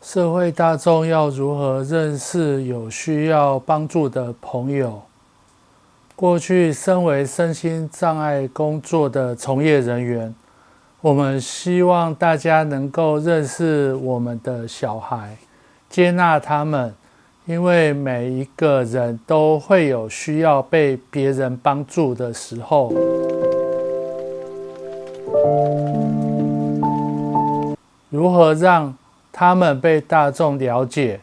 社会大众要如何认识有需要帮助的朋友？过去身为身心障碍工作的从业人员，我们希望大家能够认识我们的小孩，接纳他们，因为每一个人都会有需要被别人帮助的时候。如何让他们被大众了解？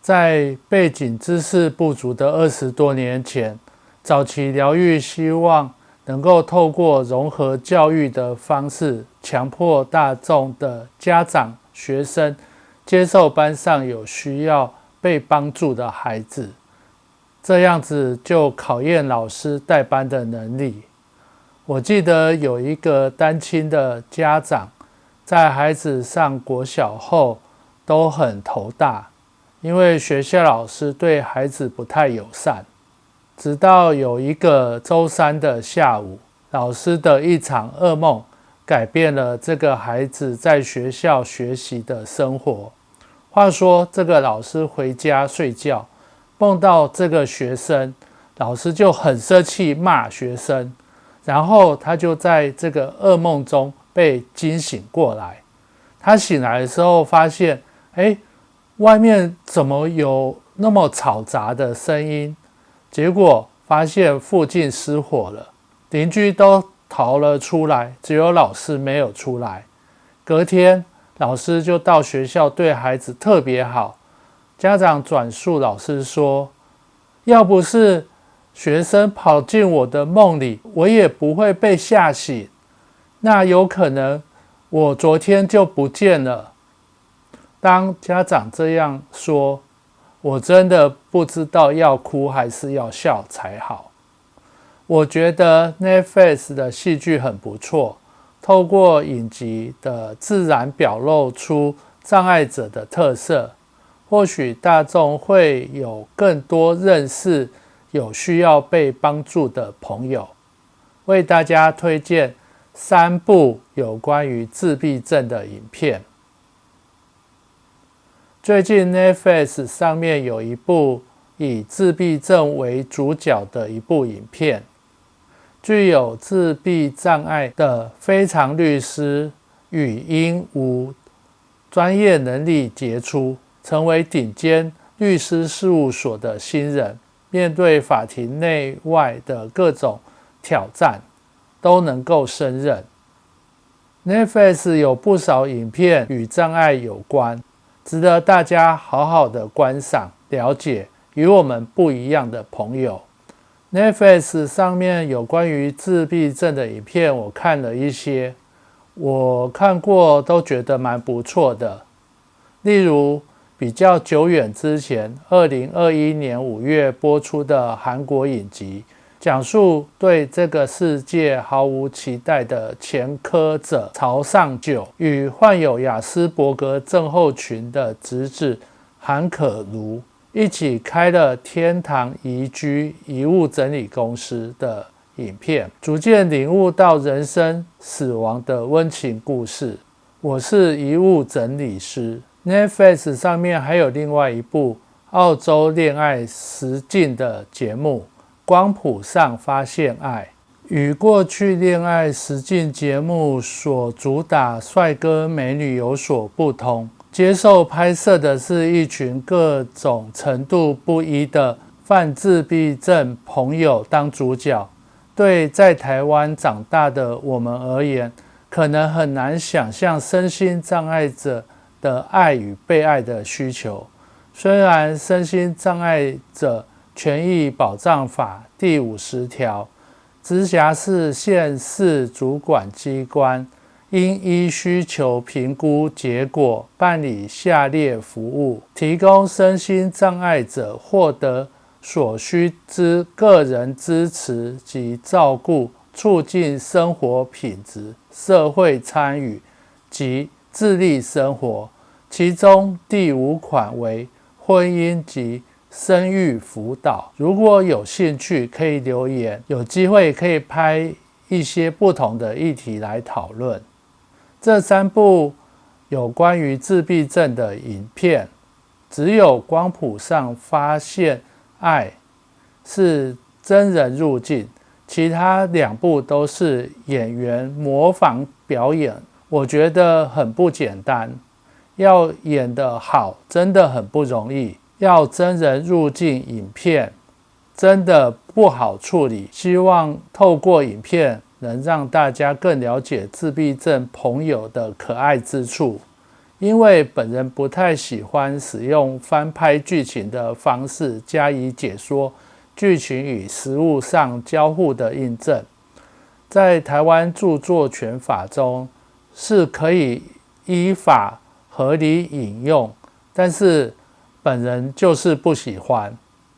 在背景知识不足的20多年前，早期疗愈希望能够透过融合教育的方式，强迫大众的家长、学生接受班上有需要被帮助的孩子，这样子就考验老师带班的能力。我记得有一个单亲的家长，在孩子上国小后都很头大，因为学校老师对孩子不太友善。直到有一个周三的下午，老师的一场噩梦改变了这个孩子在学校学习的生活。话说，这个老师回家睡觉，梦到这个学生，老师就很生气骂学生，然后他就在这个噩梦中被惊醒过来。他醒来的时候发现，外面怎么有那么嘈杂的声音？结果发现附近失火了，邻居都逃了出来，只有老师没有出来。隔天，老师就到学校对孩子特别好。家长转述老师说，要不是学生跑进我的梦里，我也不会被吓醒。那有可能我昨天就不见了。当家长这样说，我真的不知道要哭还是要笑才好。我觉得 Netflix 的戏剧很不错，透过影集的自然表露出障碍者的特色，或许大众会有更多认识有需要被帮助的朋友。为大家推荐3部有关于自闭症的影片。最近 Netflix 上面有一部以自闭症为主角的一部影片，具有自闭障碍的非常律师语音无专业能力杰出，成为顶尖律师事务所的新人，面对法庭内外的各种挑战都能够胜任。Netflix 有不少影片与障碍有关，值得大家好好的观赏，了解与我们不一样的朋友。Netflix 上面有关于自闭症的影片，我看了一些，我看过都觉得蛮不错的。例如比较久远之前2021年5月播出的韩国影集，讲述对这个世界毫无期待的前科者曹尚九与患有亚斯伯格症候群的侄子韩可如一起开了天堂宜居遗物整理公司的影片，逐渐领悟到人生死亡的温情故事。我是遗物整理师。Netflix 上面还有另外一部澳洲恋爱实境的节目，光谱上发现爱。与过去恋爱实境节目所主打帅哥美女有所不同，接受拍摄的是一群各种程度不一的泛自闭症朋友当主角。对在台湾长大的我们而言，可能很难想象身心障碍者的爱与被爱的需求。虽然身心障碍者权益保障法第50条，直辖市、县市主管机关应依需求评估结果办理下列服务，提供身心障碍者获得所需之个人支持及照顾，促进生活品质、社会参与及自立生活。其中第5款为婚姻及生育辅导。如果有兴趣可以留言，有机会可以拍一些不同的议题来讨论。这3部有关于自闭症的影片，只有光谱上发现爱是真人入镜，其他2部都是演员模仿表演，我觉得很不简单。要演得好真的很不容易，要真人入镜影片真的不好处理。希望透过影片能让大家更了解自闭症朋友的可爱之处，因为本人不太喜欢使用翻拍剧情的方式加以解说剧情与实务上交互的印证。在台湾著作权法中是可以依法合理引用，但是本人就是不喜欢，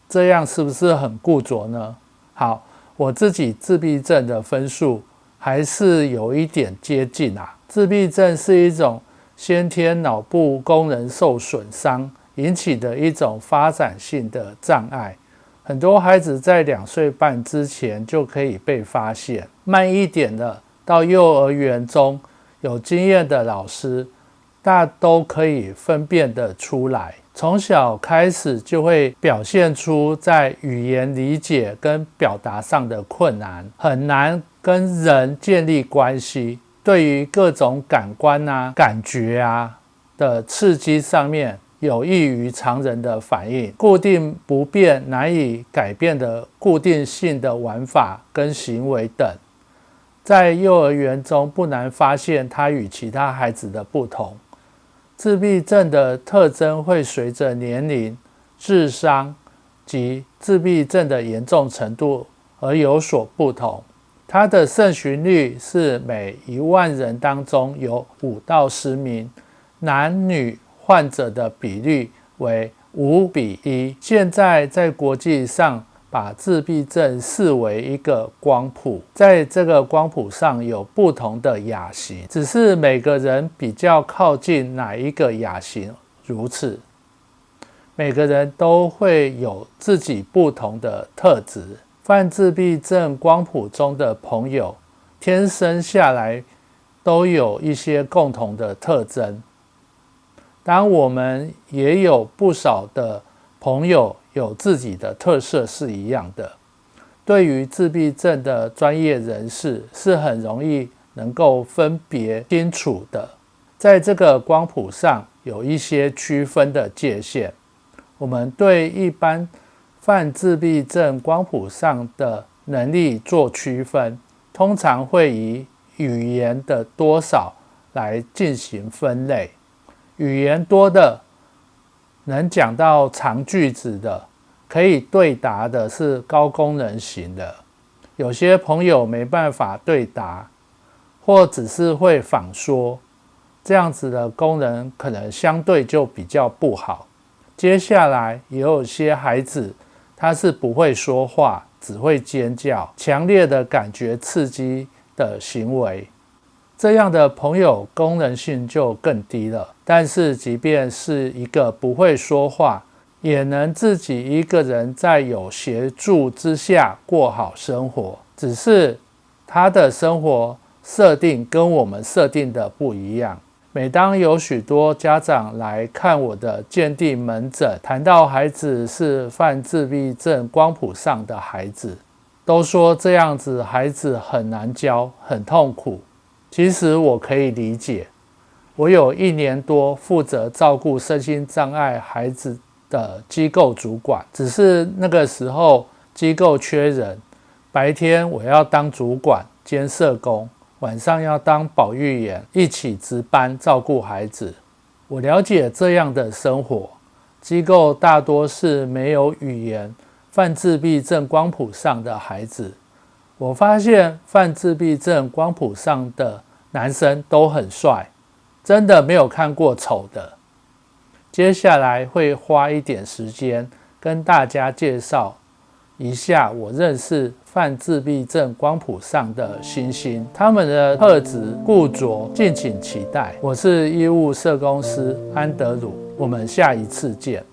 这样是不是很固着呢？好，我自己自闭症的分数还是有一点接近啊。自闭症是一种先天脑部功能受损伤引起的一种发展性的障碍，很多孩子在2岁半之前就可以被发现，慢一点的到幼儿园中，有经验的老师大都可以分辨得出来。从小开始就会表现出在语言理解跟表达上的困难，很难跟人建立关系，对于各种感官感觉的刺激上面有异于常人的反应，固定不变难以改变的固定性的玩法跟行为等，在幼儿园中不难发现他与其他孩子的不同。自闭症的特征会随着年龄、智商及自闭症的严重程度而有所不同。它的盛行率是每10000人当中有5到10名，男女患者的比率为5:1。现在在国际上把自闭症视为一个光谱，在这个光谱上有不同的亚型，只是每个人比较靠近哪一个亚型如此。每个人都会有自己不同的特质。泛自闭症光谱中的朋友天生下来都有一些共同的特征，当我们也有不少的朋友有自己的特色是一样的。对于自闭症的专业人士是很容易能够分别清楚的，在这个光谱上有一些区分的界限。我们对一般泛自闭症光谱上的能力做区分，通常会以语言的多少来进行分类。语言多的，能讲到长句子的，可以对答的是高功能型的。有些朋友没办法对答，或只是会仿说，这样子的功能可能相对就比较不好。接下来也有些孩子他是不会说话，只会尖叫，强烈的感觉刺激的行为，这样的朋友功能性就更低了。但是即便是一个不会说话，也能自己一个人在有协助之下过好生活，只是他的生活设定跟我们设定的不一样。每当有许多家长来看我的鉴定门诊，谈到孩子是泛自闭症光谱上的孩子，都说这样子孩子很难教，很痛苦。其实我可以理解，我有1年多负责照顾身心障碍孩子的机构主管，只是那个时候机构缺人，白天我要当主管兼社工，晚上要当保育员，一起值班照顾孩子。我了解这样的生活，机构大多是没有语言泛自闭症光谱上的孩子。我发现泛自闭症光谱上的男生都很帅，真的没有看过丑的。接下来会花一点时间跟大家介绍一下我认识泛自闭症光谱上的星星，他们的特质固着，敬请期待。我是医务社工师安德鲁，我们下一次见。